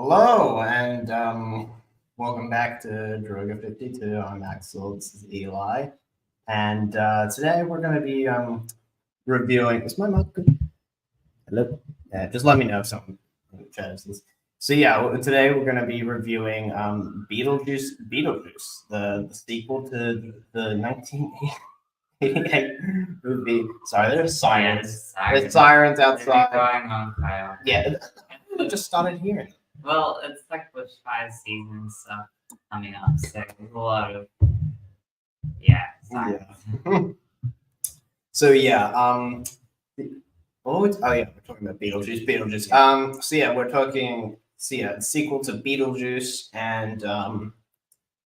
Hello, and welcome back to Droga 52. I'm Axel. This is Eli, and today we're going to be reviewing. Is my mic good? Hello. Yeah, just let me know if something changes. So yeah, today we're going to be reviewing Beetlejuice, the sequel to the 1988 movie. Sorry, there's sirens. There's sirens outside. Going on fire. Yeah, I just started hearing. Well, it's like bushfire season stuff coming up, so there's a lot of sirens. Yeah. So yeah, we're talking about Beetlejuice. So yeah, we're talking. So yeah, sequel to Beetlejuice, and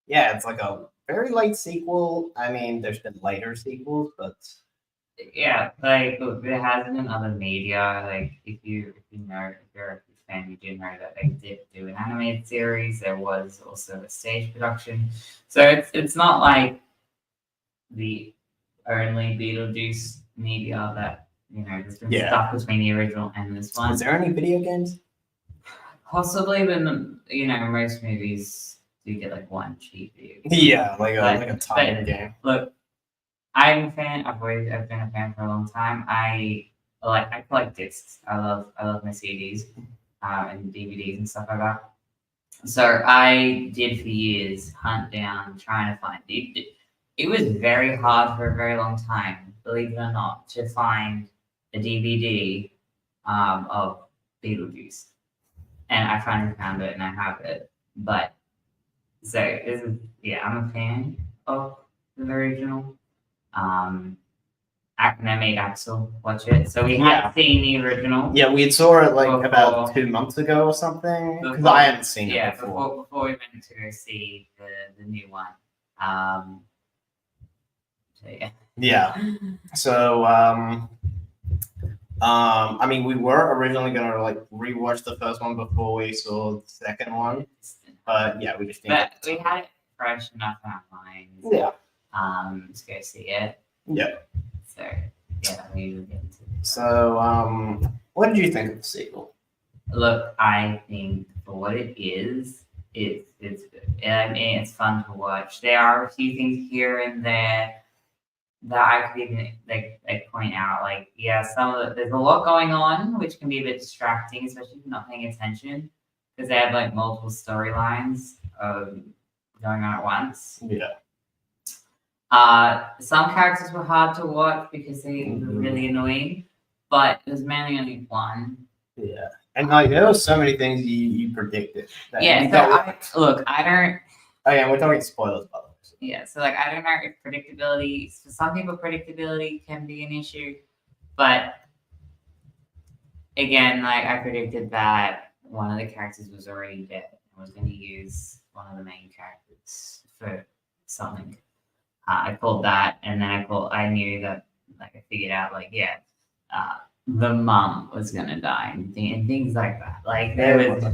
yeah, it's like a very light sequel. I mean, there's been lighter sequels, but Yeah, like look, there has been other media. Like if you're a fan, you do know that they did do an animated series. There was also a stage production, so it's not like the only Beetlejuice media that there's been stuff between the original and this one. Is there any video games? Possibly, but most movies do get like one cheap video game. Yeah, like a tie-in game. Look, I'm a fan. I've been a fan for a long time. I collect discs. I love my CDs and DVDs and stuff like that. So I did for years hunt down trying to find it. It was very hard for a very long time, believe it or not, to find a DVD of Beetlejuice, and I finally found it and I have it. But so this is I'm a fan of the original. I made Axel watch it, so we had seen the original. Yeah, we saw it like about 2 months ago or something, because I hadn't seen it before. Before we went to go see the new one. So yeah. Yeah. So I mean, we were originally gonna like rewatch the first one before we saw the second one, but yeah, we just didn't. But we had it fresh enough in our minds. Yeah. To go see it. Yeah. So yeah, we will get into it. So what did you think of the sequel? Look, I think for what it is, it's good. I mean, it's fun to watch. There are a few things here and there that I could even like point out. Like, there's a lot going on, which can be a bit distracting, especially if you're not paying attention, because they have like multiple storylines going on at once. Yeah. Some characters were hard to watch because they were really annoying, but it was mainly only one. Yeah, and like there were so many things you predicted. I don't. Oh yeah, we're talking spoilers, by the way. Yeah, so like I don't know if predictability. For some people, predictability can be an issue, but again, like I predicted that one of the characters was already dead and was going to use one of the main characters for something. I called that, and then I knew that, like, I figured out, like, the mum was gonna die, and things like that. Like, there's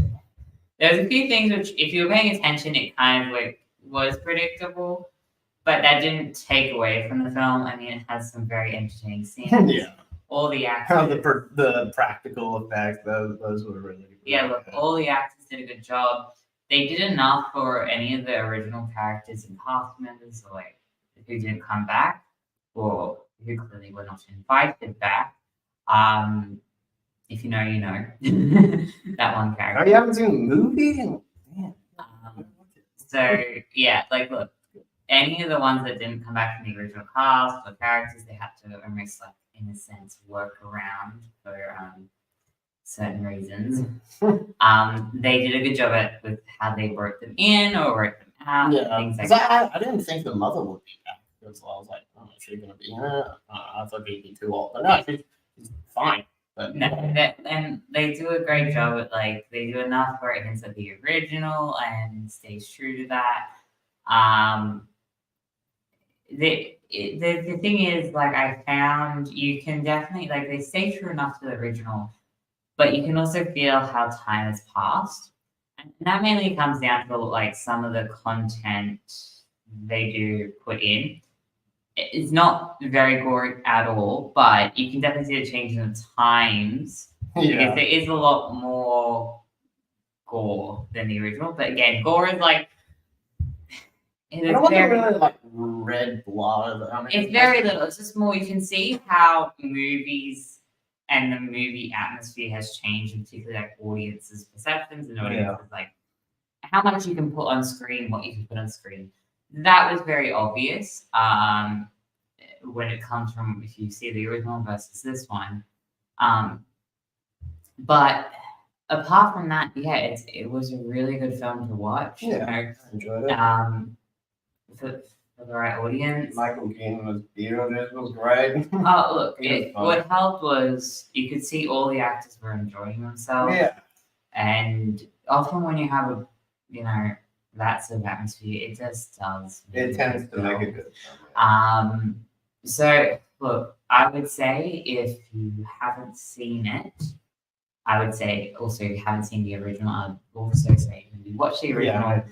a few things which, if you were paying attention, it kind of like was predictable, but that didn't take away from the film. I mean, it has some very entertaining scenes. Yeah. All the actors. The practical effects, those were really good. Yeah, look, all the actors did a good job. They did enough for any of the original characters and cast members, or like who didn't come back, or who clearly were not invited back. If you know, you know. That one character. Oh, you haven't seen the movie? So yeah, like look, any of the ones that didn't come back from the original cast or characters, they had to almost like, in a sense, work around for certain reasons. They did a good job with how they wrote them in or wrote them out. Yeah, things like that. I didn't think the mother would be back. Because I was like, oh, is she gonna be? I thought she'd be too old, but no, she's fine. But no, and they do a great job at like they do enough where it ends up the original and stays true to that. The thing is, like, I found you can definitely like they stay true enough to the original, but you can also feel how time has passed, and that mainly comes down to like some of the content they do put in. It's not very gory at all, but you can definitely see a change in the times because there is a lot more gore than the original. But again, gore is like it I is don't want to very, really like red blood. I mean, it's very little. It's just more you can see how movies and the movie atmosphere has changed, and particularly like audiences' perceptions and audiences like how much you can put on screen, what you can put on screen. That was very obvious when it comes from if you see the original versus this one. But apart from that, yeah, it was a really good film to watch. Yeah, I enjoyed it. For the right audience. Michael Keaton was Beetlejuice was great. Oh, look, It was fun. what helped was you could see all the actors were enjoying themselves. Yeah, And often when you have a, that sort of atmosphere, it just does. it tends to make a good film. So look, I would say if you haven't seen it, I would say also if you haven't seen the original, I'd also say maybe watch the original,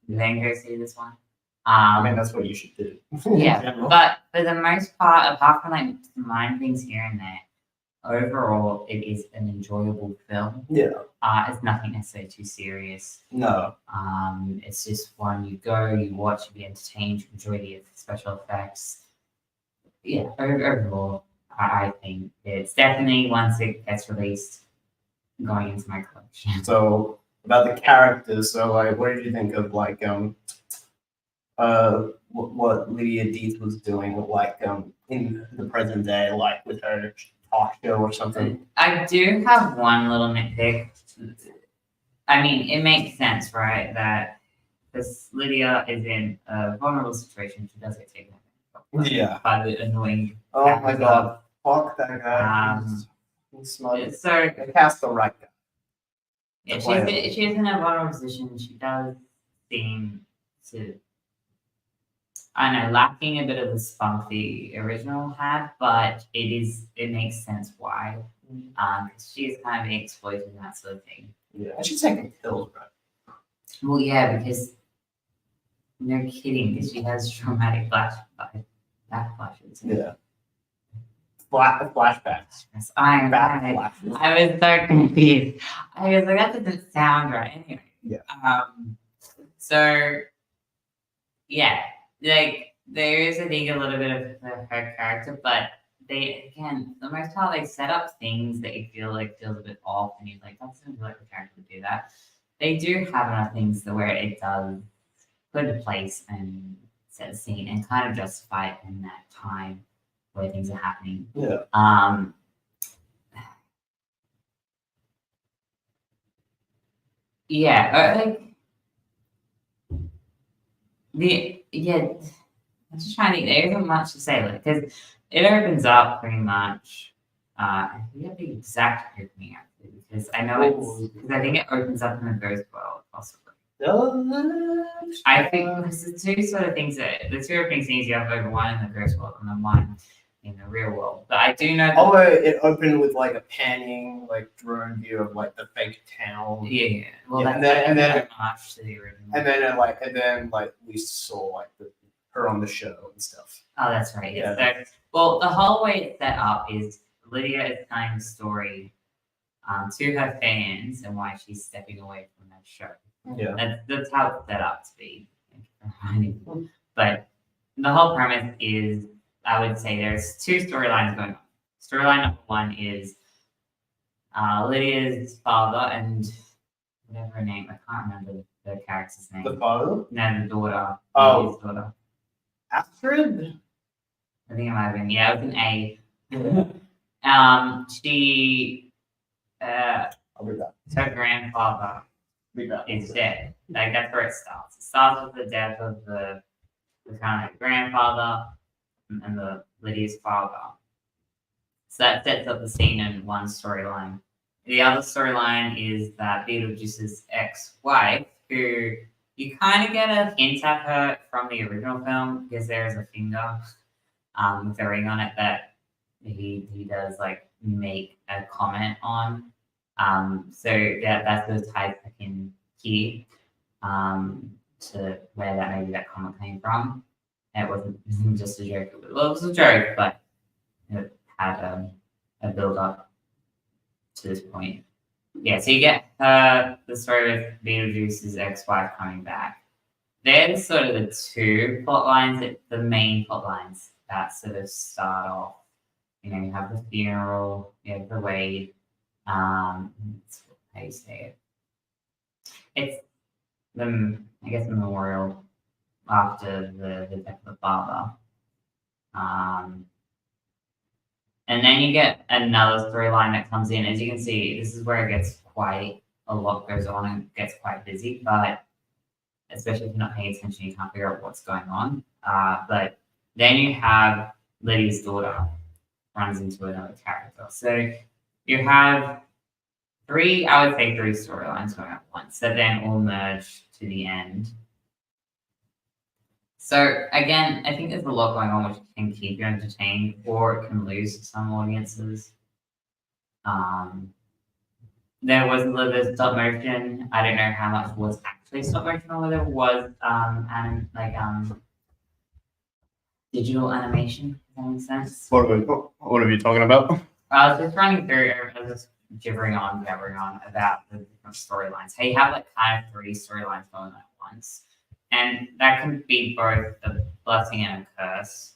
then go see this one. I mean, that's what you should do. Yeah, but for the most part, apart from like minor things here and there, overall it is an enjoyable film. Yeah. It's nothing necessarily too serious. No. It's just one you go, you watch, you be entertained, you enjoy the special effects. Yeah, overall, I think it's definitely once it gets released, going into my collection. So about the characters, so like, what did you think of like what Lydia Deetz was doing, like in the present day, like with her talk show or something? I do have one little nitpick. I mean, it makes sense, right? That because Lydia is in a vulnerable situation, she does get taken advantage of by the annoying. Oh my god! Fuck that guy. He's smart. So they cast the right guy. Yeah, she's in a vulnerable position. She does seem to, I don't know, lacking a bit of the spunk the original had, but it makes sense why. Because she is kind of being exploited and that sort of thing. Yeah, and she's taking pills, right? Well, yeah, because no kidding, because she has traumatic backflashes. Yeah. Flashbacks. Yes, I was so confused. I was like, that doesn't sound right. Anyway. Yeah. So, yeah, like there is, I think, a little bit of her character, but they, again, the most part, they set up things that you feel like feels a bit off, and you're like, that doesn't feel like the character would do that. They do have enough things where it does put into place and set a scene and kind of justify it in that time where things are happening. Yeah. Yeah, I'm just trying to think. There isn't much to say, like, because it opens up pretty much. I forget the exact opening actually, because I know because I think it opens up in the ghost world possibly. I think there's the two sort of things the two opening scenes you have over one in the ghost world and then one in the real world. But I do know that it opened with like a panning, like drone view of like the fake town. Yeah. Well, yeah, that's and then much to the original. And then we saw like her on the show and stuff. Oh, that's right. Yeah. So, well, the whole way it's set up is Lydia is telling the story to her fans and why she's stepping away from that show. Yeah. That's how it's set up to be. But the whole premise is, I would say there's two storylines going on. Storyline number one is Lydia's father and whatever her name, I can't remember the character's name. The father? No, the daughter. Oh. Lydia's daughter. Astrid? I think it might have been. Yeah, it was an A. She, I'll be back. her grandfather is dead. Like, that's where it starts. It starts with the death of the kind of grandfather and the Lydia's father. So that sets up the scene in one storyline. The other storyline is that Beetlejuice's ex-wife, who you kind of get a hint at her from the original film because there's a finger with a ring on it that he does like make a comment on. So that's the type I can hear to where maybe that comment came from. It wasn't just a joke. Well, it was a joke, but it had a build up to this point. Yeah, so you get the story with Beetlejuice's ex-wife coming back. They're sort of the two plot lines, the main plot lines that sort of start off. You know, you have the funeral, you have the Wade, that's how you say it. It's the, I guess, memorial after the death of the father. And then you get another storyline that comes in. As you can see, this is where it gets quite a lot goes on and gets quite busy. But especially if you're not paying attention, you can't figure out what's going on. But then you have Lydia's daughter runs into another character. So you have three, I would say three storylines going on at once that then all merge to the end. So again, I think there's a lot going on which can keep you entertained, or it can lose some audiences. There was a little bit of stop motion. I don't know how much was actually stop motion or whether it was digital animation. If that makes sense. What are you talking about? I was just running through. I was just jabbering on about the different storylines. How you have like kind of three storylines going on at once. And that can be both a blessing and a curse.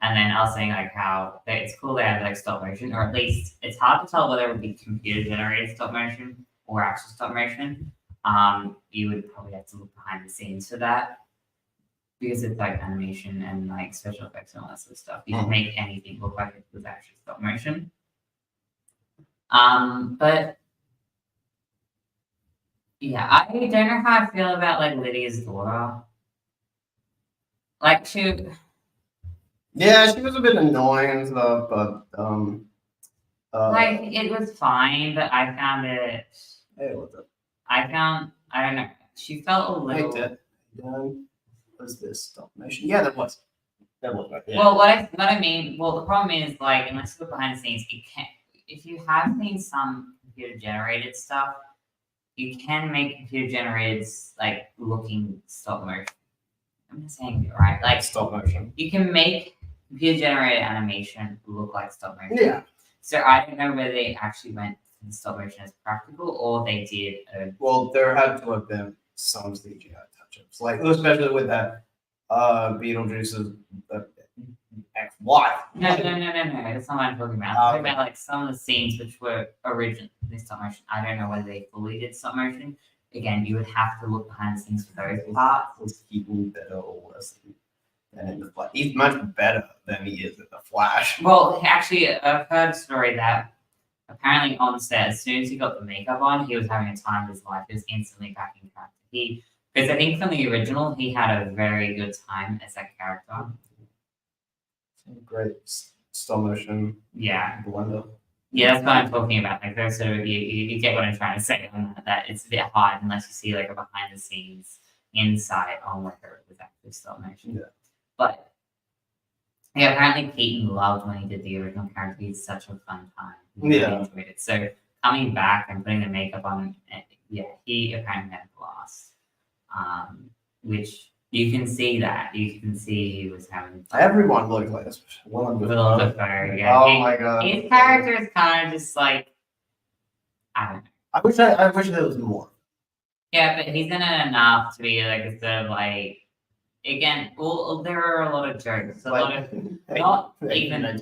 And then I was saying like how it's cool they have like stop motion, or at least it's hard to tell whether it would be computer generated stop motion or actual stop motion. You would probably have to look behind the scenes for that because it's like animation and like special effects and all that sort of stuff. You can make anything look like it was actually stop motion. But yeah, I don't know how I feel about like Lydia's daughter. Like Yeah, she was a bit annoying and stuff, but like it was fine, but I found it. Hey, what's up? I don't know. She felt a little. What's this stop motion? Yeah, that was. That was right. Yeah. Well, what I mean, the problem is like unless you look behind the scenes, you can't. If you have seen some computer generated stuff, you can make computer generated like looking stop motion. I'm just saying it right. Like stop motion. You can make computer generated animation look like stop motion. Yeah. So I don't know whether they actually went for the stop motion as practical or they did. Well, there had to have been some CGI touch-ups, like especially with that Beetlejuice's ex-wife. No. That's not what I'm talking about. I'm talking about like some of the scenes which were originally stop motion. I don't know whether they fully did stop motion. Again, you would have to look behind the scenes for those parts. Was he better or worse than in the Flash? He's much better than he is in the Flash. Well, actually, I've heard a story that apparently on set, as soon as he got the makeup on, he was having a time of his life. He was instantly back in character. Because I think from the original, he had a very good time as that character. Great stop motion. Yeah. Blender. Yeah, that's what I'm talking about. Like, those sort of you get what I'm trying to say on that. That it's a bit hard unless you see like a behind the scenes insight on whether it was actually stop motion. Yeah. But yeah, apparently Keaton loved when he did the original character. He's such a fun time. He really enjoyed it. So coming back and putting the makeup on, yeah, he apparently had a blast. Which you can see that. You can see he was having fun. Everyone looked like this. Willem Dafoe, yeah. Oh my god. His character is kind of just like, I don't know. I wish there was more. Yeah, but he's in it enough to be like a sort of like, again, well, there are a lot of jokes. A lot of not even he's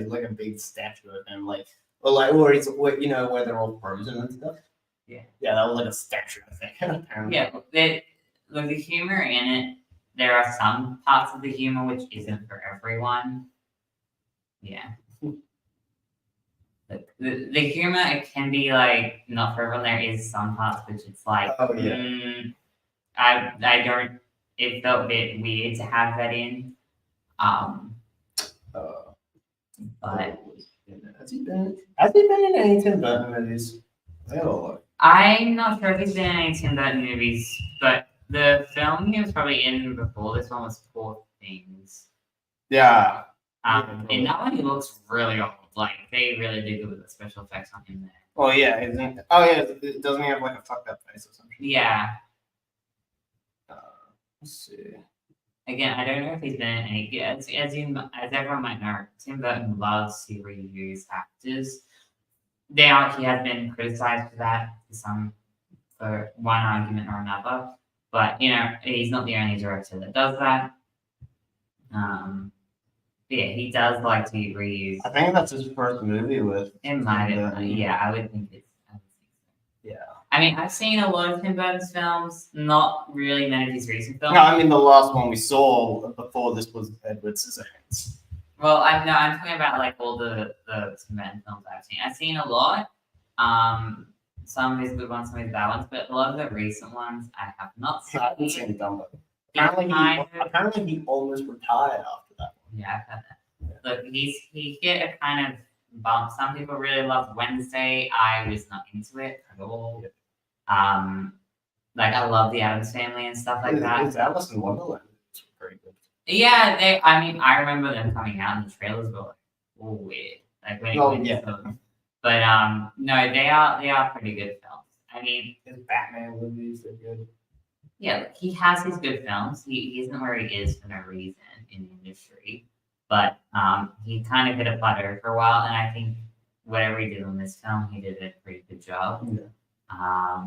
like a big statue of him, or he's where they're all frozen and stuff. Yeah, that was like a statue, I think. Yeah, the humor in it. There are some parts of the humor which isn't for everyone. Yeah. The humor, it can be like not for everyone. There is some parts which it's like, I don't. It felt a bit weird to have that in. But has he been in any Tim Burton movies? I'm not sure if he's been in any Tim Burton movies, but the film he was probably in before this one was Poor Things. Yeah. In that one, he looks really old. Like, they really do good with the special effects on him there. Oh, yeah. Doesn't he have, like, a fucked up face or something? Yeah. Let's see. Again, I don't know if he's been in any... As everyone might know, Tim Burton loves to reuse actors. He has been criticized for that for one argument or another. But he's not the only director that does that. But yeah, he does like to reuse. I think that's his first movie with. It might have. Yeah, I would think it's. Yeah. I mean, I've seen a lot of Tim Burton's films, not really many of his recent films. No, I mean the last one we saw before this was Edward Scissorhands. Well, I'm talking about like all the Tim Burton films I've seen. I've seen a lot. Some of his good ones, some of his bad ones, but a lot of the recent ones I have not seen. I haven't seen Dumbo. Apparently he almost retired after that one. Yeah, I've heard that. Look, he hit a kind of bump. Some people really loved Wednesday. I was not into it at all. Yeah. Like I love the Addams Family and stuff like that. It's Alice in Wonderland. It's pretty good. Yeah, I mean, I remember them coming out and the trailers were like weird. Like but no, they are pretty good films. I mean, his Batman movies are good. Yeah, like, he has his good films. He isn't where he is for no reason in the industry. But he kind of hit a plateau for a while, and I think whatever he did in this film, he did a pretty good job. Yeah. I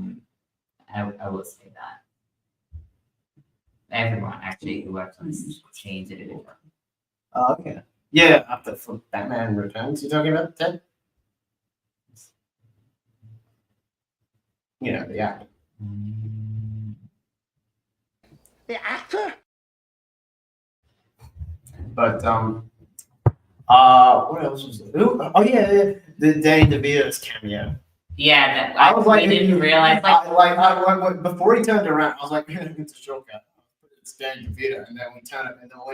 will say that. Everyone actually who worked on this change did a good job. Okay. Yeah, after for Batman Returns, you talking about Ted? The actor. The actor? But what else was there? Oh yeah, the Danny DeVito's cameo. Yeah, I was like, didn't realize I before he turned around, I was like, it's a shortcut. It's Danny DeVito, and then when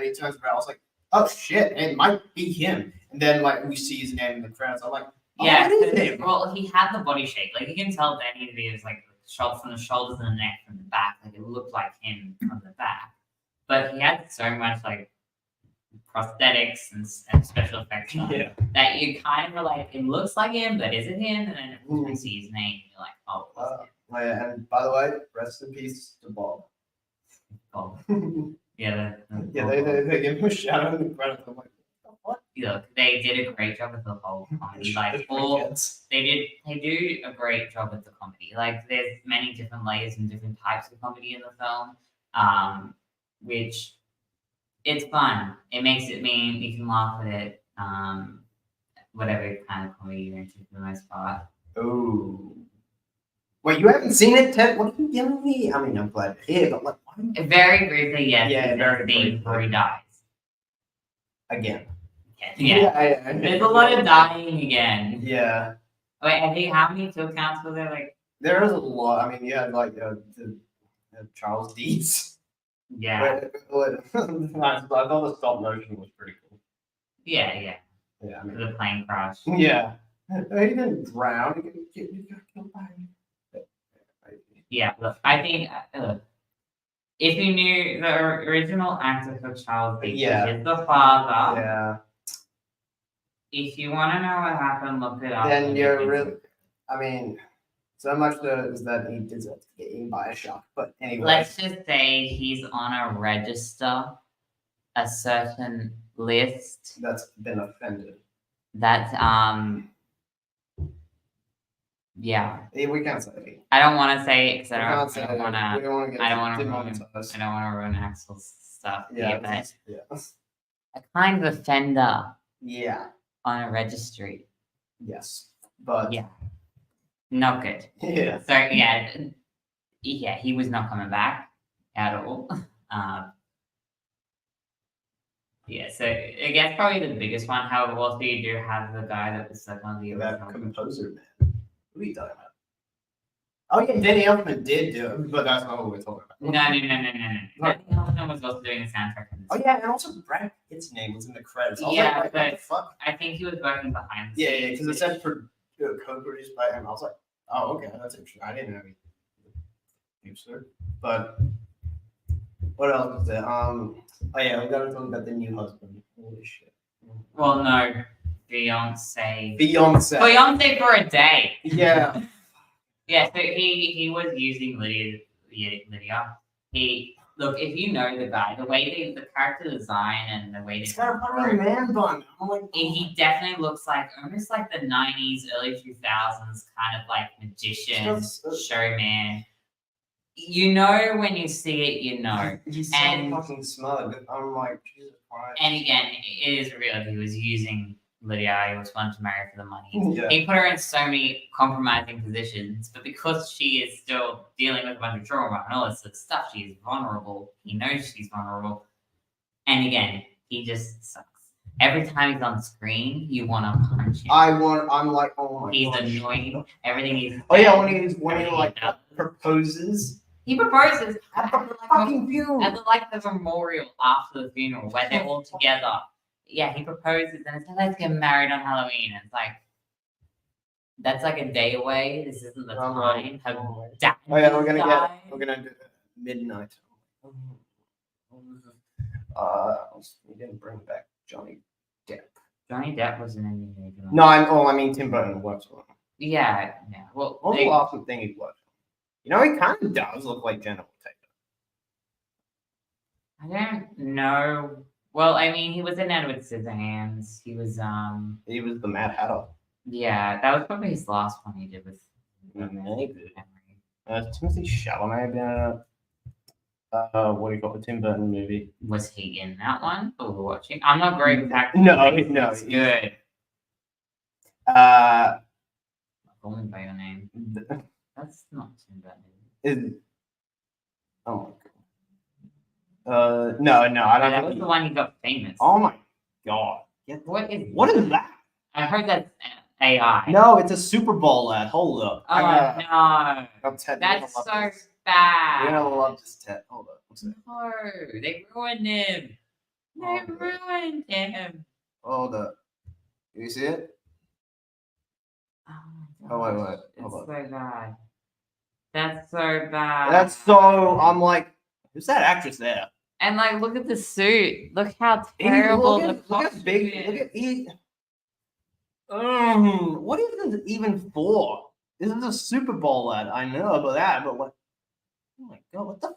he turns around, I was like, oh shit, it might be him. And then like we see his name in the credits, I'm like, oh, yeah, it is him. Well, he had the body shape. Like you can tell Danny DeVito's like shot from the shoulders and the neck from the back. Like it looked like him from the back, but he had so much like prosthetics and special effects on that you kind of were like, it looks like him, but is it him? And then you see his name, you're like, oh, yeah, and by the way, rest in peace to Bob. Bob. Yeah, they give him a shout out in the credits. I'm like, what? Look, they did a great job with the whole comedy. Like they do a great job with the comedy. Like there's many different layers and different types of comedy in the film, which it's fun. It makes it mean you can laugh at it. Whatever kind of comedy you're into for the most part. Oh. Wait, you haven't seen it, Ted? What are you giving me? I mean, I'm glad to hear, but like, what? Very briefly, yes. Yeah, very briefly. Before he dies. Again. Yeah. There's a lot of dying again. Yeah. Wait, I think how many kill counts were there? Like there is a lot. I mean, you had like the Charles Deeds. Yeah. I thought the stop motion was pretty cool. Yeah. Yeah, I mean, the plane crash. Yeah. He didn't drown. He got killed by him. Yeah, look, I think if you knew the original actor for Charles Deeds is the father. Yeah. If you want to know what happened, look it up. Then you're really. I mean, so much is that he deserves to get eaten by a shark. But anyway. Let's just say he's on a register, a certain list that's been offended. That yeah. We can't say it. I don't want to say it because I don't want to ruin Axel's stuff. Yeah, but a kind of offender. Yeah. On a registry. Yes, but yeah, not good. Yeah. So yeah, he was not coming back at all. Yeah, so I guess probably the biggest one. However, also you do have the guy that was like on the original composer man. What are you talking about? Oh yeah, Danny Elfman did do it, but that's not what we're talking about. No. Danny Elfman was also doing the soundtrack. Oh yeah, and also Brad Pitt's name was in the credits. Yeah, like, what the fuck? I think he was working behind the scenes. Yeah, because it said co-produced by him. I was like, oh okay, that's interesting. I didn't know he was there. But what else is there? Oh yeah, we gotta talk about the new husband. Holy shit. Well, no. Beyonce for a day. Yeah. Yeah, so he was using Lydia. Look, if you know the guy, the character design and the way He's they got a fucking man bun. I'm like, he definitely looks like almost like the 90s, early 2000s kind of like magician, Just, showman. You know when you see it, you know. He's so And- fucking smug. I'm like, Jesus Christ. And again, it is real. He was using Lydia. He was wanting to marry her for the money. Yeah. He put her in so many compromising positions, but because she is still dealing with a bunch of trauma and all this sort of stuff, she is vulnerable. He knows she's vulnerable. And again, he just sucks. Every time he's on screen, you want to punch him. I'm like, oh my He's god. annoying. Everything he's Oh yeah, said, when he like everything proposes he proposes at the fucking funeral. at the memorial after the funeral where they're all together. Yeah, he proposes and it's like, let's get married on Halloween. And it's like, that's like a day away. This isn't the I'm time. like, Her oh dad yeah, just died. we're gonna do midnight. We didn't bring back Johnny Depp. Johnny Depp wasn't in the movie. No, I mean Tim Burton works on him. Yeah. Well, What was the last thing he worked on? You know, he kind of does look like Jennifer Taylor. I don't know. Well, I mean, he was in Edward Scissorhands. He was He was the Mad Hatter. yeah, that was probably his last one he did with Maybe. Timothy Chalamet been in what do you call it? Tim Burton movie? Was he in that one that we were watching? I'm not great with actors. No, It's he's- good. Uh, Call me by your name. That's not Tim Burton. is oh my god. No, I don't. That think was he- the one he got famous. Oh my god. What is that? I heard that's AI. No, it's a Super Bowl ad. Hold up. Oh no. Ted, That's so You're bad. gonna love this, Ted. Hold up. What's that? No, they ruined him. They Oh, ruined him. Hold up. You see it? Oh my Oh, wait, gosh, hold It's on. so bad. That's so bad. That's so. I'm like, who's that actress there? And like, look at the suit. Look how He- terrible look the at costume big. is. Look at he. What is it even for? This is a Super Bowl ad. I know about that, but what? Oh my god! What the?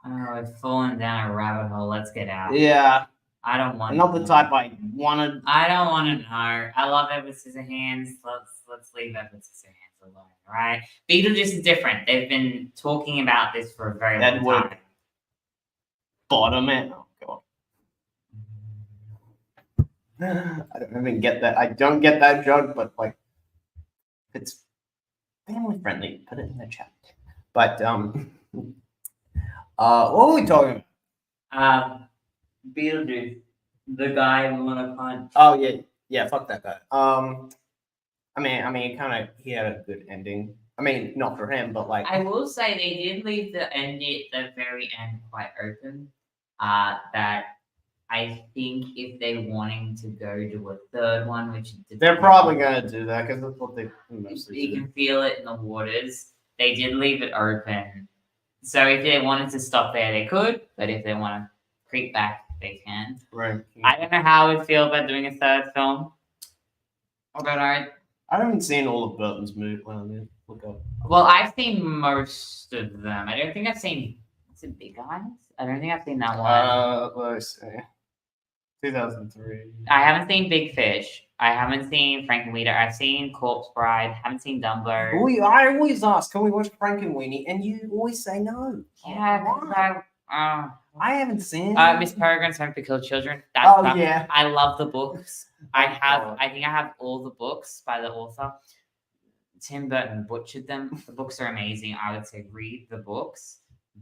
Oh, we've fallen down a rabbit hole. Let's get out. Yeah, I don't want. I'm not to the know. type I wanted. I don't want to know. I love Edward Scissorhands. Let's leave Edward Scissorhands alone. All right. Beetlejuice is different. They've been talking about this for a very long Edward. time. Bottom it. Oh god. I don't even get that. I don't get that joke, but like, if it's family friendly, put it in the chat. But what were we talking about? Beetlejuice, the guy we want to punch. Oh yeah, fuck that guy. I mean, he had a good ending. I mean, not for him, but like, I will say they did leave the very end quite open. That I think if they're wanting to go to a third one, which they're probably gonna do that because that's what they mostly you do. can feel it in the waters. They did leave it open, so if they wanted to stop there, they could. But if they want to creep back, they can. Right. I don't know how I would feel about doing a third film. But I haven't seen all of Burton's movies. Well, let me look up. well, I've seen most of them. I don't think I've seen. Is it Big Eyes? I don't think I've seen that one. Let's see. 2003. I haven't seen Big Fish. I haven't seen Frankenweenie. I've seen Corpse Bride. Haven't seen Dumbo. I always ask, can we watch Frankenweenie? And you always say no. Yeah, Why? I haven't seen. Miss Peregrine's Home for Killed Children. That's Oh fun. yeah. I love the books. I God. think I have all the books by the author. Tim Burton butchered them. The books are amazing. I would say read the books,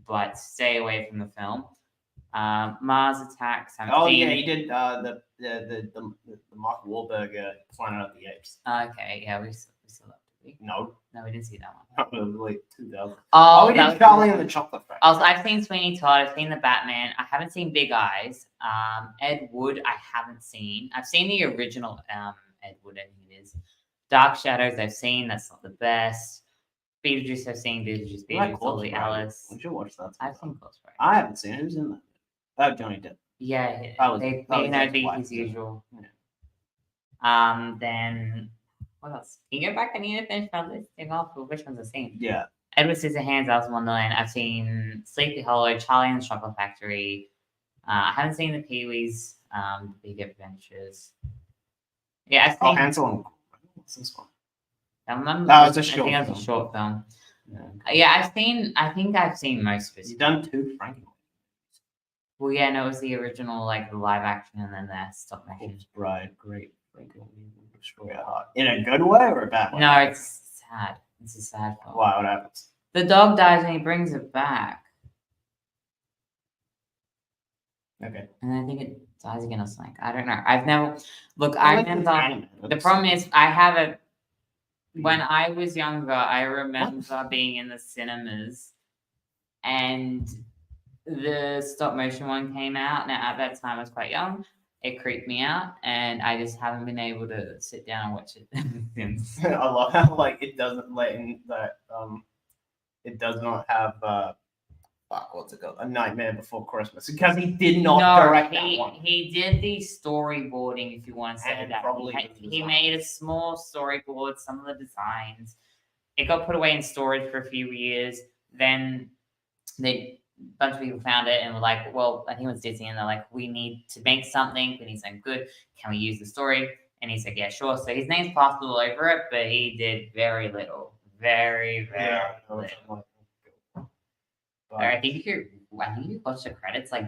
but stay away from the film. Mars Attacks. Haven't Oh seen yeah, it. he did the Mark Wahlberg Planet of the Apes. Okay, yeah, we still have to be. No, No, we didn't see that one. not really 2000. Oh, we that did was- Charlie and the Chocolate Factory. Also, I've seen Sweeney Todd. I've seen the Batman. I haven't seen Big Eyes. Ed Wood. I haven't seen. I've seen the original Ed Wood. I think it is. Dark Shadows. I've seen. That's not the best. Beetlejuice. I've seen Beetlejuice. You like Beetlejuice. Corpse Lily Bride? Alice. We should watch that. I've seen Close Friends. I haven't seen it. Who's in that? Oh, Johnny Depp. Yeah, That was- they that was know his beat wife, as yeah. usual. Yeah. Then what else? Can you go back? I need to finish my listing off of which ones I've seen. Yeah. Edward Scissorhands, Alice in Wonderland. I've seen Sleepy Hollow, Charlie and the Chocolate Factory. I haven't seen the Pee-wee's Big Adventures. Yeah, I've Oh, seen. Hansel and what's this one? No, it's a I short think it was film. a short film. Yeah. Yeah, I've seen. I think I've seen most of it. You've done 2 Frankie. Well, yeah, no, it was the original, like the live action, and then the stop motion. Right, great. Frankie destroy a heart. In a good way or a bad way? No, it's sad. It's a sad film. Wow, what happens? The dog dies and he brings it back, Okay. and I think it dies again or something. I don't know. I've never. Look, I remember. The problem is, I have a. When I was younger, I remember being in the cinemas, and the stop motion one came out. Now, at that time, I was quite young. It creeped me out, and I just haven't been able to sit down and watch it since. I love how like it doesn't let in that it does not have what's it called? A Nightmare Before Christmas because he did not direct that one. He did the storyboarding, if you want to say And that. probably He made a small storyboard, some of the designs. It got put away in storage for a few years. Then a bunch of people found it and were like, well, I think it was Disney, and they're like, we need to make something. We need something good. Can we use the story? And he's like, yeah, sure. So his name's plastered all over it, but he did very little. Very, very little. I think you watch the credits, like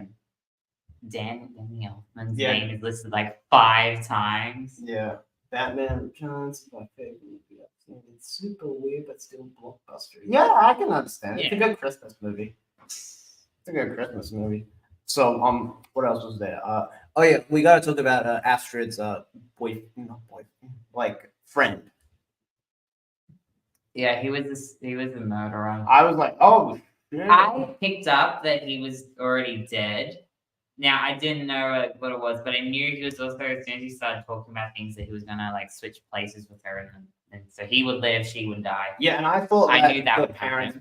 Danny Elfman's name is listed like 5 times. Yeah. Batman Returns is my favorite movie I've seen. It's super weird, but still blockbuster. Yeah, I can understand. It's a good Christmas movie. So, what else was there? Oh yeah, we gotta talk about Astrid's friend. Yeah, he was a murderer. I was like, oh, yeah. I picked up that he was already dead. Now, I didn't know what it was, but I knew he was also, as soon as he started talking about things, that he was going to, like, switch places with her. And so he would live, she would die. Yeah, and I thought I knew that the would parents,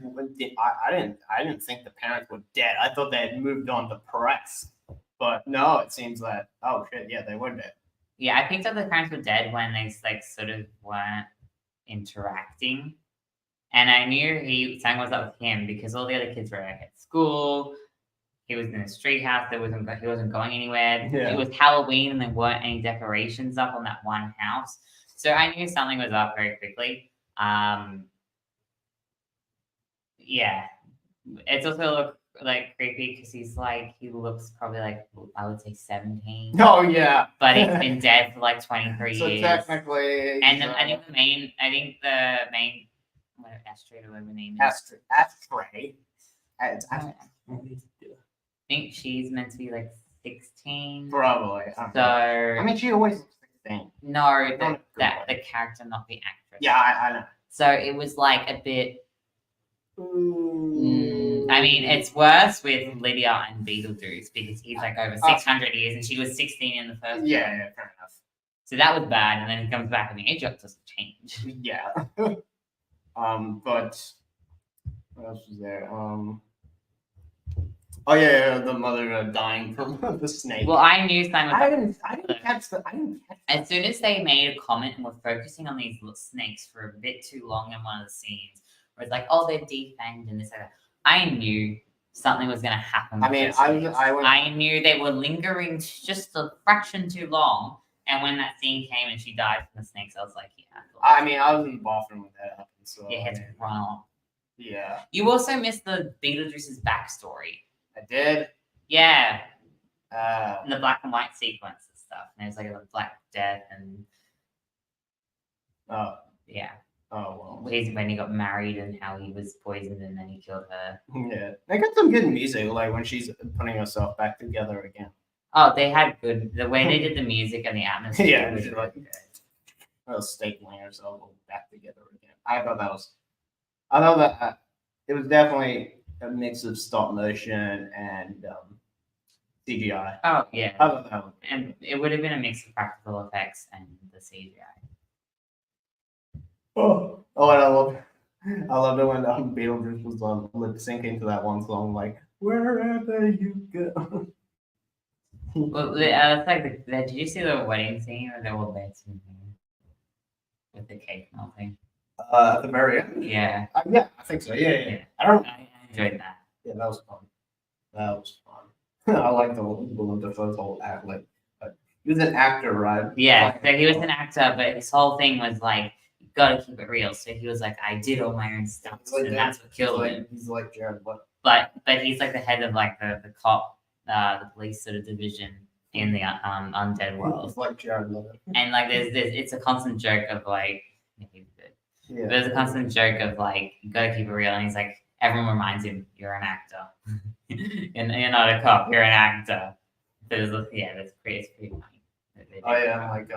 I didn't think the parents were dead. I thought they had moved on to press. But no, it seems that, oh, shit, yeah, they were dead. Yeah, I picked up the parents were dead when they, like, sort of weren't interacting. And I knew something was up with him because all the other kids were like, at school. He was in a street house. He wasn't going anywhere. Yeah. It was Halloween and there weren't any decorations up on that one house. So I knew something was up very quickly. Yeah. It's also like creepy because he looks probably like, I would say 17. Oh, yeah. But he's been dead for like 23 years. So technically... And I think the main, Astrid or whatever her name is. Astrid. It's Astrid. I think she's meant to be like 16. Probably. So I mean, she always looks 16. no, the character, not the actress. Yeah, I know. So it was like a bit. Ooh. I mean, it's worse with Lydia and Beetlejuice because he's like over 600 years and she was 16 in the first. Yeah, fair enough. So that was bad, and then he comes back and the age up doesn't change. Yeah. But what else was there? Oh yeah, the mother dying from the snake. Well, I knew something was I didn't catch that. As soon as they made a comment and were focusing on these little snakes for a bit too long in one of the scenes, where it's like, oh, they're defanged and this and that, I knew something was going to happen. I mean, I knew they were lingering just a fraction too long, and when that scene came and she died from the snakes, I was like, yeah. I mean, I was in the bathroom when that happened, so you had to run off. Yeah. You also missed the Beetlejuice's backstory. I did. Yeah. And the black and white sequence and stuff. And there's like a Black Death and. Oh. Yeah. Oh, well. When he got married and how he was poisoned and then he killed her. Yeah. They got some good music, like when she's putting herself back together again. Oh, they had good. The way they did the music and the atmosphere. Yeah, was like good. Stapling herself back together again. I thought that it was definitely a mix of stop motion and CGI. Oh yeah. I thought that was and it would have been a mix of practical effects and the CGI. Oh, and I loved it when Beetlejuice was lip syncing to that one song, like wherever you go. Well, it's like did you see the wedding scene where they were dancing with the cake melting? At the very end. Yeah, Yeah, I think so. Yeah. Yeah. I don't. I enjoyed that. Yeah, that was fun. That was fun. I like the Willem Dafoe's whole act. He was an actor, right? Yeah, Like, so he was an actor, but his whole thing was like, you gotta keep it real. So he was like, I did all my own stunts, like and that. that's what killed like, him. He's like Jared Leto. But he's like the head of like the cop, the police sort of division in the undead world. He's like Jared Leto. And like there's it's a constant joke of like Yeah. there's a constant joke of like you gotta keep it real, and he's like everyone reminds him you're an actor, and you're not a cop, you're an actor. That's pretty funny. Oh yeah, like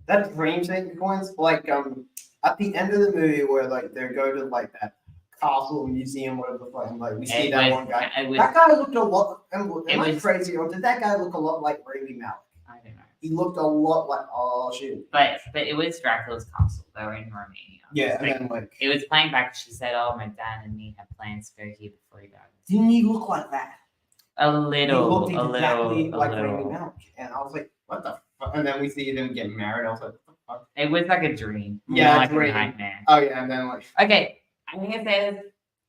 that dream sequence, like at the end of the movie where like they go to like that castle museum, whatever the fuck, and like we see that one guy. That guy looked a lot. Am I crazy, or did that guy look a lot like Rami Malek? I don't know. He looked a lot like shit. But it was Dracula's castle. They were in Romania. Yeah, Like, and then like it was playing back. She said, "Oh, my dad and me had plans to go here before he died." didn't he look like that? A He little, looked a exactly little, like a Rami little. Malek, and I was like, what the fuck? And then we see them get married. I was like, what the fuck? It was like a dream. Yeah, More like dream. a nightmare. Oh yeah, and then like Okay, I'm gonna say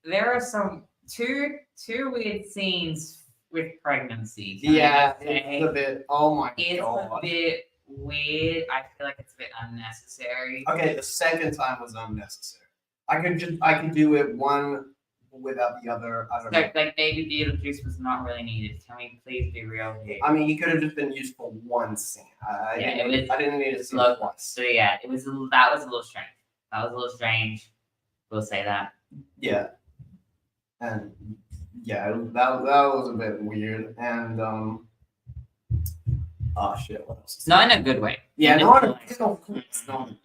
there are some two weird scenes with pregnancy. Can I yeah, just say? it's a bit. Oh my It's god. a bit weird. I feel like it's a bit unnecessary. Okay, the second time was unnecessary. I could do it one without the other. I don't know. Like maybe Beetlejuice was not really needed. Can we please be real here? I mean, he could have just been used for one scene. I didn't need to see it twice. So yeah, that was a little strange. That was a little strange. We'll say that. Yeah, and yeah, that was a bit weird. And oh shit, what else? Not in a good way. Yeah, In a- not in a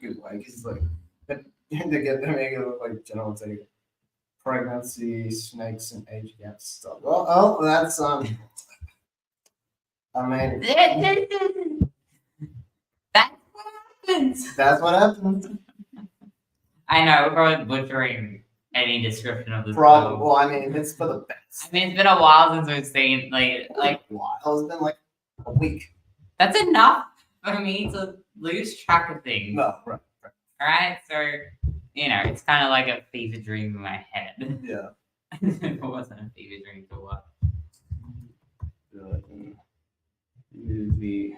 good way. Because like to make it look like general say pregnancy, snakes, and age gap stuff. Oh, that's I mean, That's what happens. that's what happens. I know we're probably butchering any description of this. Probably. film. Well, I mean, it's for the best. I mean, it's been a while since we've seen like Wow, it's been like a week. that's enough for me to lose track of things. No, right. All right, so it's kind of like a fever dream in my head. Yeah. It wasn't a fever dream for what? Movie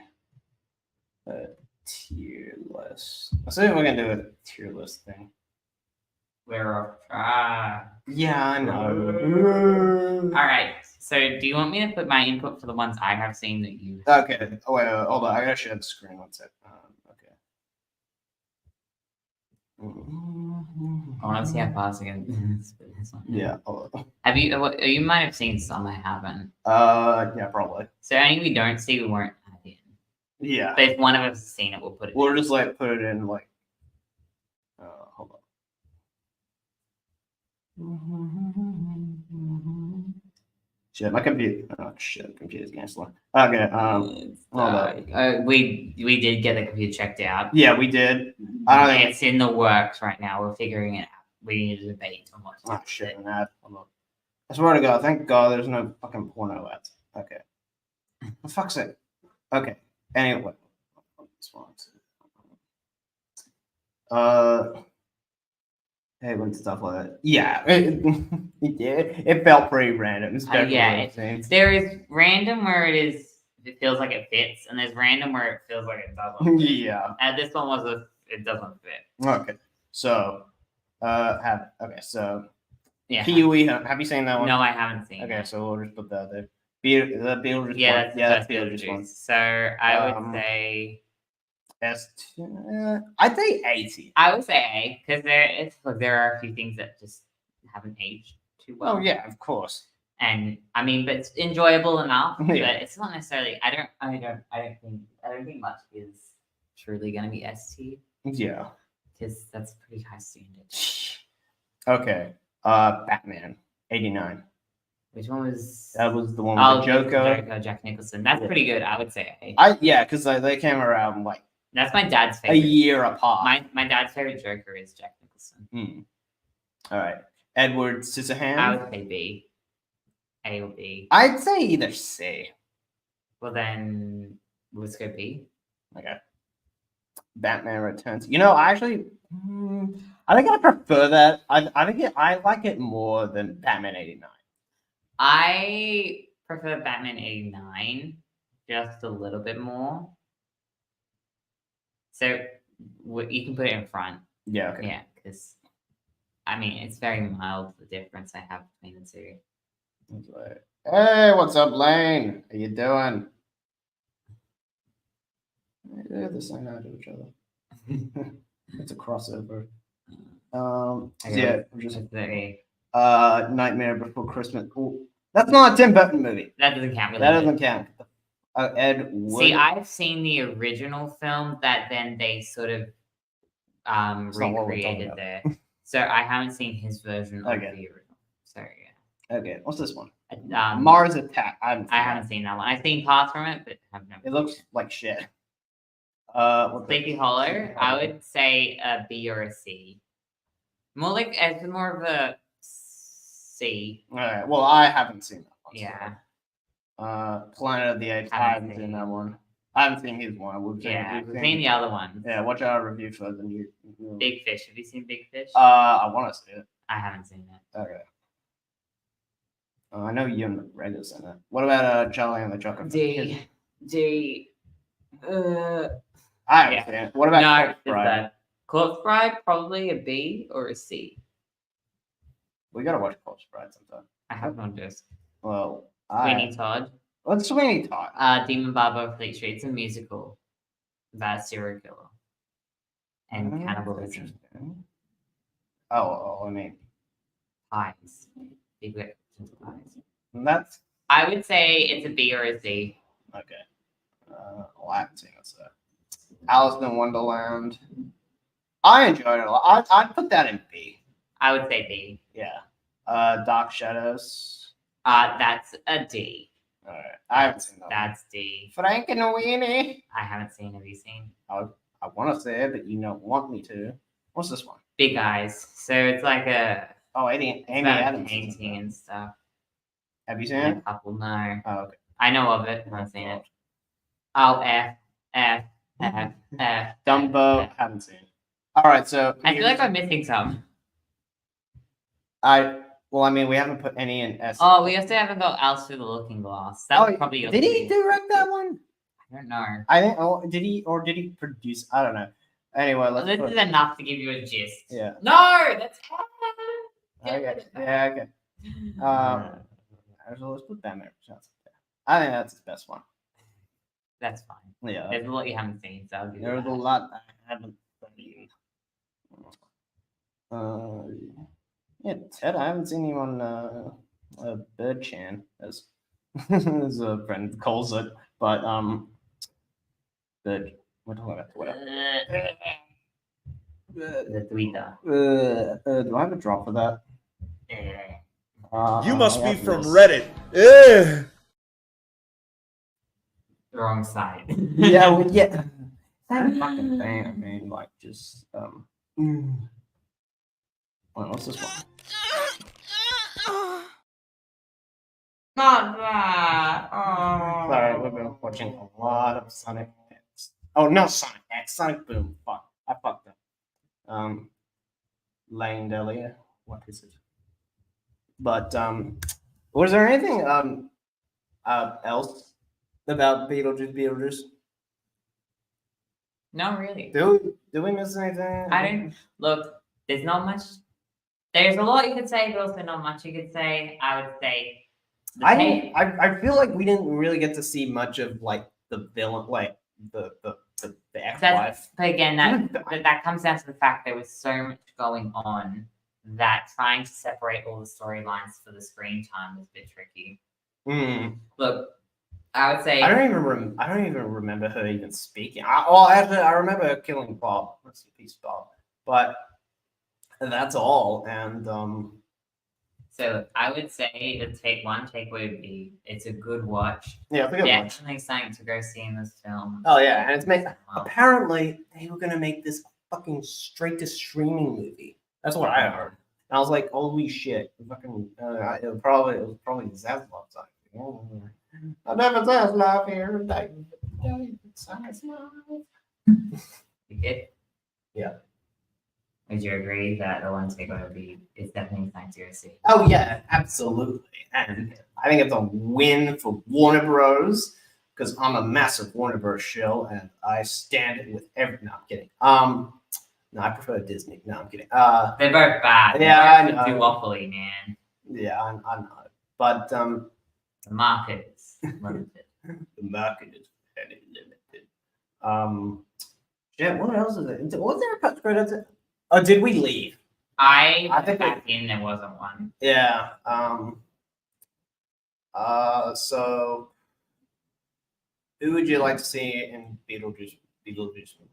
tier list. Let's see if we can do a tier list thing. We're off track. Yeah, I know. All right. So, do you want me to put my input for the ones I have seen that you? Okay. Oh wait, hold on. I gotta share the screen. One sec. Okay. I want to see how fast I can. Yeah. Hold on. Have you? You might have seen some I haven't. Yeah, probably. So any we don't see, we won't add in. Yeah. But if one of us has seen it, we'll put it. We'll in. just like put it in like. Hold on. Shit, my computer. Oh shit, computer's getting slow. Okay. Hold on. We did get the computer checked out. Yeah, we did. I don't think It's in the works right now. We're figuring it out. We need to debate on what to do Oh with shit, it. man. Hold on. I swear to God, thank God there's no fucking porno ads. Okay. For fuck's sake. Okay. Anyway. Hey, when stuff like that. Yeah. It felt pretty random. Yeah, there is random where it feels like it fits, and there's random where it feels like it doesn't. Yeah. And this one it doesn't fit. Okay. So, so Yeah. Pee-wee, have you seen that one? No, I haven't seen. Okay, it. so we'll just put that there. Beetlejuice. Yeah, one. that's Beetlejuice one. Beetlejuice. So I would say I'd say 80. I would say A because there are a few things that just haven't aged too well. Oh yeah, of course. And I mean, but it's enjoyable enough. Yeah. But it's not necessarily. I don't think much is truly going to be ST Yeah. because that's a pretty high standard. Okay. Batman 89. Which one was? That was the one with the Joker. Jack Nicholson. That's Yeah. pretty good. I would say A. Because they came around like That's my dad's a favorite. year apart. My dad's favorite Joker is Jack Nicholson. All right. Edward Scissorhands. I would say B. A or B. I'd say either C. Well then, let's go B. Okay. Batman Returns. You know, I actually I think I prefer that. I think I like it more than Batman 89. I prefer Batman 89 just a little bit more. So you can put it in front. Yeah, okay. Yeah, because I mean, it's very mild the difference I have between the two. It's like, hey, what's up, Lane? How you doing? They're the same out to each other. It's a crossover. Yeah, just Nightmare Before Christmas. Ooh, that's not a Tim Burton movie. That doesn't count. Really That doesn't count. Ed Wood. See, I've seen the original film that then they sort of That's not what we're talking recreated about. there. So I haven't seen his version of Okay. the original. So yeah. Okay, what's this one? Um, Mars Attack. I haven't seen that one. I've seen parts from it, but have never. It looks like shit. Sleepy Hollow. I would say a B or a C. More like it's more of a C. All right. Well, I haven't seen that one. Yeah. Planet of the Apes. I haven't seen that one. I haven't seen his one. We've seen the other one. Yeah, watch our review for the new. Big Fish. Have you seen Big Fish? I want to see it. I haven't seen it. Okay. I know Ewan McGregor's in it. What about Charlie and the Chocolate Factory? D. I haven't seen it. What about no? Corpse Bride? Corpse Bride probably a B or a C. We gotta watch Corpse Bride sometime. I have on disc. Well, Sweeney Todd. What's Sweeney Todd? Demon Barber of Fleet Street. It's a musical about a serial killer and cannibalism. Oh, I mean, Pies. People get pies. that's I would say it's a B or a C. okay. Well, I haven't seen it, so. Alice in Wonderland. I enjoyed it a lot. I'd put that in B. I would say B. Yeah. Dark Shadows. That's a D. All right. I haven't seen that. That's D. Frank and Weenie. I haven't seen. Have you seen? I want to say it, but you don't want me to. What's this one? Big Eyes. So it's like a Amy about Adams. painting and stuff. Have you seen And it? a couple, no. Oh, okay. I know of it. I haven't seen it. Oh, F. Dumbo. F. Haven't seen it. All right, so I feel like I'm missing some. Well, I mean, we haven't put any in S. Oh, we also haven't got Alice Through the Looking Glass. That was probably your did he three. direct that one? I don't know. I think. Oh, did he produce? I don't know. Anyway, Well, let's. this put, is enough to give you a gist. Yeah. No, that's Okay. Yeah. Okay. So let's put Batman. I think that's his best one. That's fine. Yeah. There's a lot you haven't seen, so I'll give you There's that. a lot I haven't seen. Yeah, Ted, I haven't seen you on Bird Chan, as as a friend calls it, but Bird. We're talking about Twitter. The Twitter. Do I have a drop for that? You must I be have from this. Reddit. Ugh. Wrong side. Yeah, well, yeah. Same fucking thing. I mean, like, just what's this one? Not that. Oh. Sorry, we've been watching a lot of Sonic X. Oh, not Sonic X. Sonic Boom. Fuck, I fucked up. Lane Delia. What is it? But was there anything else about Beetlejuice? No, really. Do we miss anything? I don't look. There's not much. There's a lot you could say, but also not much you could say. I would say. I feel like we didn't really get to see much of like the villain, like the ex-wife. But again, that comes down to the fact there was so much going on that trying to separate all the storylines for the screen time was a bit tricky. Look, I would say I don't even remember her even speaking. I remember her killing Bob. Rest in peace, Bob. But that's all. And so. Look, I would say the takeaway would be it's a good watch. yeah, I think it was. Definitely something to go see in this film. Oh yeah, and it's made. Apparently, they were gonna make this fucking straight to streaming movie. That's what I heard. And I was like, holy shit! Fucking, it was probably Zaslav's idea. I never Zaslav here. You did? Yeah. Would you agree that the one takeover be is definitely something to go see? Oh yeah, absolutely. And I think it's a win for Warner Bros. Because I'm a massive Warner Bros. Shill and I stand it with every. No, I'm kidding. No, I prefer Disney. No, I'm kidding. They're both bad. Yeah, They're both I a know. duopoly, man. Yeah, I know. But The market is limited. the market is very limited. Yeah. What else is it? Was there a post credits? Oh, did we leave? I I think back in there wasn't one. Yeah. So who would you like to see in Beetlejuice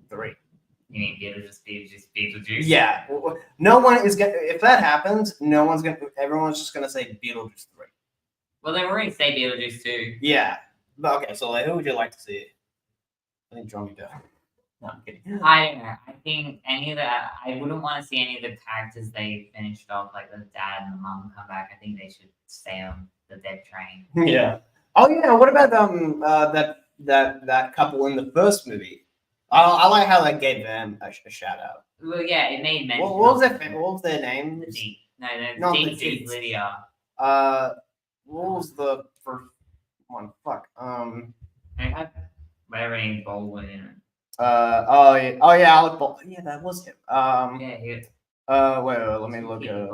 3? You mean Beetlejuice? Yeah. No one is gonna if that happens, no one's gonna everyone's just gonna say Beetlejuice 3. Well, they already say Beetlejuice too. Yeah. But okay, so like who would you like to see? I think Drummy does. No, I'm kidding. I don't know. I think any of the I wouldn't want to see any of the characters they finished off, like the dad and the mom, come back. I think they should stay on the dead train. Yeah. Oh yeah. What about that couple in the first movie? I like how they gave them a shout out. Well, yeah, it made mention. What was of their What was their name? The D. No, Not the the D Ds. is Lydia. What was the first one? Fuck. I have whatever name Baldwin in it. Oh yeah, Alec Baldwin. Yeah, that was him. Yeah, Wait, let me look at.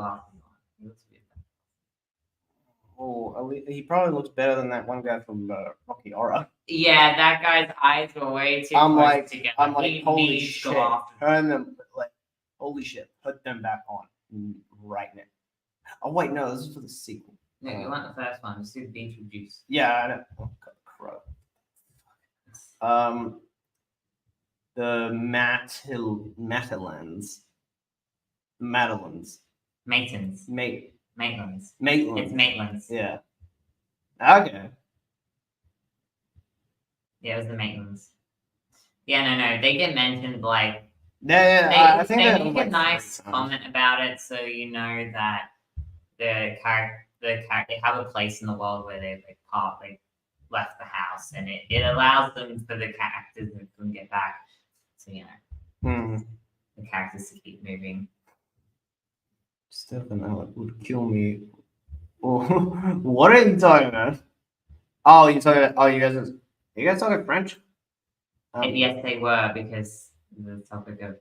Oh, he probably looks better than that one guy from Rocky Horror. Yeah, that guy's eyes were way too I'm close like, together. I'm like, He holy needs to shit! go off. Turn them, like, holy shit! Put them back on right now. Oh wait, no, this is for the sequel. No, you want the first one? Let's do Beetlejuice. Yeah, I know. Oh, crow. The Matalans. Maitlands. Maitlands. It's Maitlands. Yeah. Okay. Yeah, it was the Maitlands. Yeah, no, they get mentioned like Yeah, I think they that make was, a nice comment about it, so you know that the character they have a place in the world where they left the house, and it allows them for the characters to can get back. So you know, the characters to keep moving. Stefan Alec would kill me. Oh, what are you talking about? Oh, you guys talking French? And yes, they were, because the topic of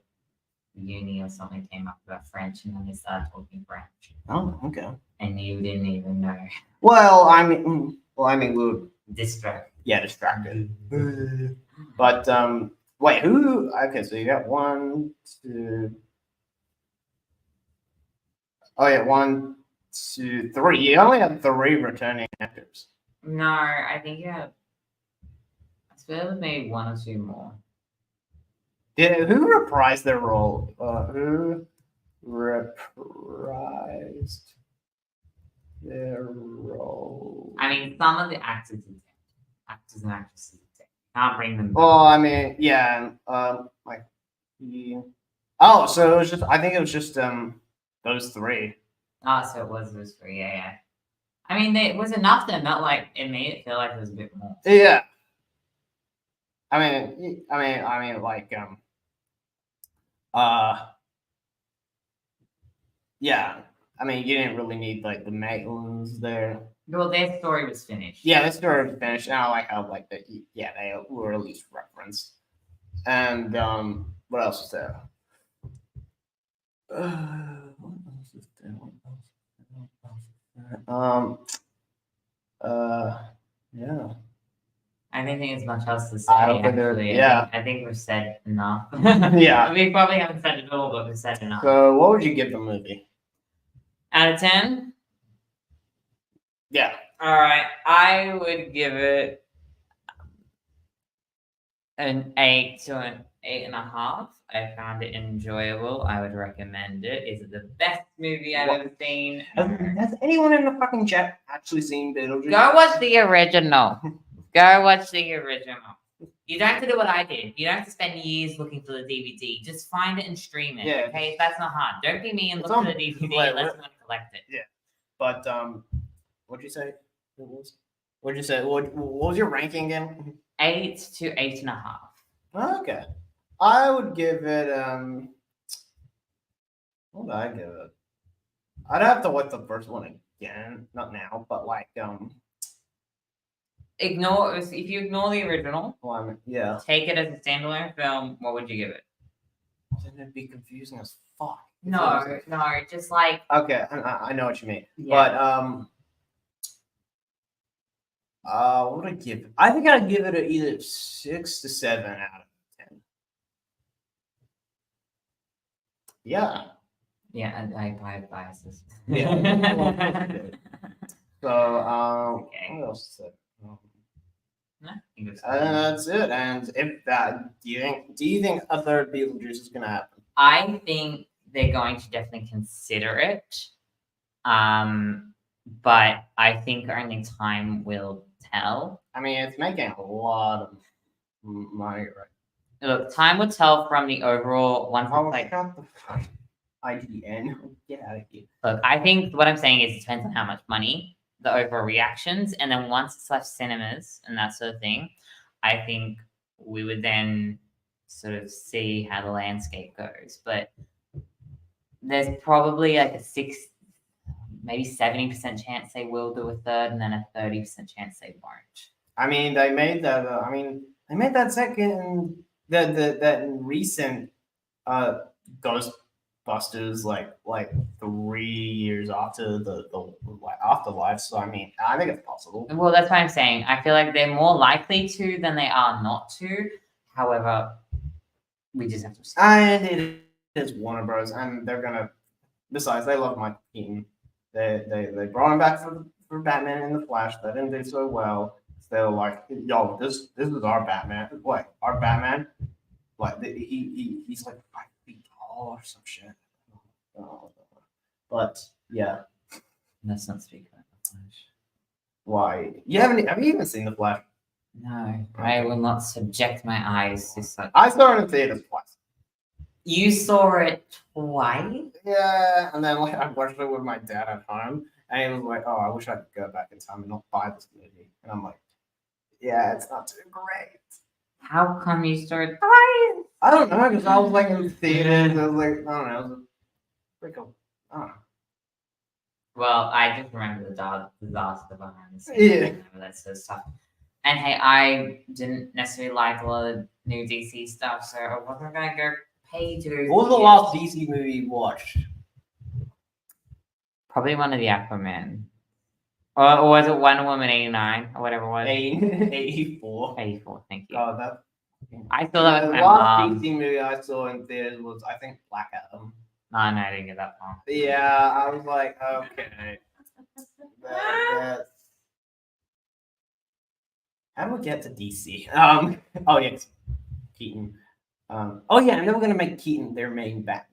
uni or something came up about French, and then they started talking French. Oh, okay. And you didn't even know. Well, I mean, we were distracted. But wait, who? Okay, so you got 1, 2. Oh yeah, 1, 2, 3. You only have 3 returning actors. No, I think you have. I suppose maybe 1 or 2 more. Yeah, who reprised their role? Who reprised their role? I mean, some of the actors and actresses can't bring them back. Well, I mean, yeah, like, oh, so it was just. I think it was just those 3. Oh, so it was those 3. Yeah. I mean, it was enough that not like it made it feel like there was a bit more. Yeah. I mean, like, yeah. I mean, you didn't really need like the Maitlands there. Well, their story was finished. Yeah, the story was finished, and I like how like they were at least referenced. And what else is there? What else is there? Yeah. I don't think there's much else to say. I don't think there- Actually, yeah. I think we've said enough. Yeah. We probably haven't said it all, but we've said enough. So, what would you give the movie? Out of 10? Yeah. All right, I would give it an 8 to an 8.5. I found it enjoyable. I would recommend it. Is it the best movie I've ever seen? Has anyone in the fucking chat actually seen Beetlejuice? Go watch the original. Go watch the original. You don't have to do what I did. You don't have to spend years looking for the DVD. Just find it and stream it. Yeah. Okay, that's not hard. Don't be me and It's look on- for the DVD wait, unless what? you want to collect it. But what'd you say? What'd you say? What was your ranking again? 8 to 8.5. Okay, I would give it What would I give it? I'd have to watch the first one again, not now, but like If you ignore the original, well, I mean, yeah, take it as a standalone film, what would you give it? then it'd be confusing as fuck. No, just like Okay, I know what you mean, Yeah. but what would I give it? I think I'd give it either 6 to 7 out of 10. Yeah. yeah, I have biases. Yeah. Well, of course you did. So Okay. what else is it? No, I think it's And that's it. And if that, do you think a third Beetlejuice is gonna happen? I think they're going to definitely consider it. But I think only time will tell. I mean, it's making a lot of money, right? Look, time will tell from the overall one. Oh, Like, shut the fuck. IGN, get out of here. look, I think what I'm saying is it depends on how much money, the overall reactions, and then once it's left cinemas and that sort of thing, I think we would then sort of see how the landscape goes. But there's probably like a maybe 70% chance they will do a third, and then a 30% chance they won't. I mean, they made that. They made that second that recent Ghostbusters like 3 years after the afterlife. So I mean, I think it's possible. Well, that's what I'm saying. I feel like they're more likely to than they are not to. However, we just have to see. And it is Warner Bros. And they're gonna. Besides, they love Michael Keaton. They brought him back for Batman and the Flash. That didn't do so well. So they were like, "Yo, this is our Batman. What? Our Batman? Like he's like 5 feet tall or some shit." But yeah, Let's not speak about the Flash. why? Have you even seen the Flash? No, I will not subject my eyes to such. I saw it in theaters twice. You saw it twice? Yeah, and then like I watched it with my dad at home, and he was like, "Oh, I wish I could go back in time and not buy this movie." And I'm like, "Yeah, it's not too great." How come you saw it twice? I don't know, because I was like in the theaters. I was like, I don't know, it was a pretty cool. I don't know. Well, I just remember the disaster behind the scenes. Yeah. I remember that sort of stuff. And hey, I didn't necessarily like a lot of new DC stuff, so I wasn't gonna go pay to. What was the last DC movie you watched? Probably one of the Aquaman. Or was it Wonder Woman 89 or whatever it was? 84. 84, thank you. Oh, that. I saw that The with my last mom. DC movie I saw in theaters was, I think, Black Adam. No, I didn't get that far. Yeah, I was like, okay. That's... How do we get to DC? Oh yeah, Keaton. Oh yeah, and they were gonna make Keaton their main Batman.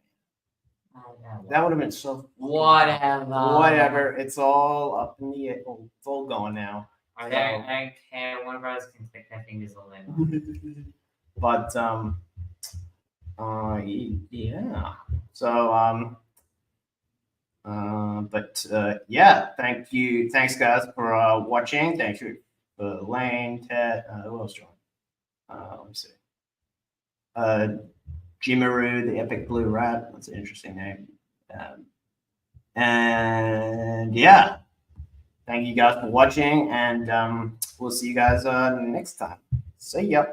That would have been so. Whatever. It's all up in the air. Oh, it's all going now. I don't care. One of us can stick their fingers all in. But yeah. So yeah. Thanks guys for watching. Thank you for Lane, Ted. Who else joined? Let me see. Jimaru, the Epic Blue Rat. That's an interesting name. And yeah, thank you guys for watching, and we'll see you guys next time. See ya.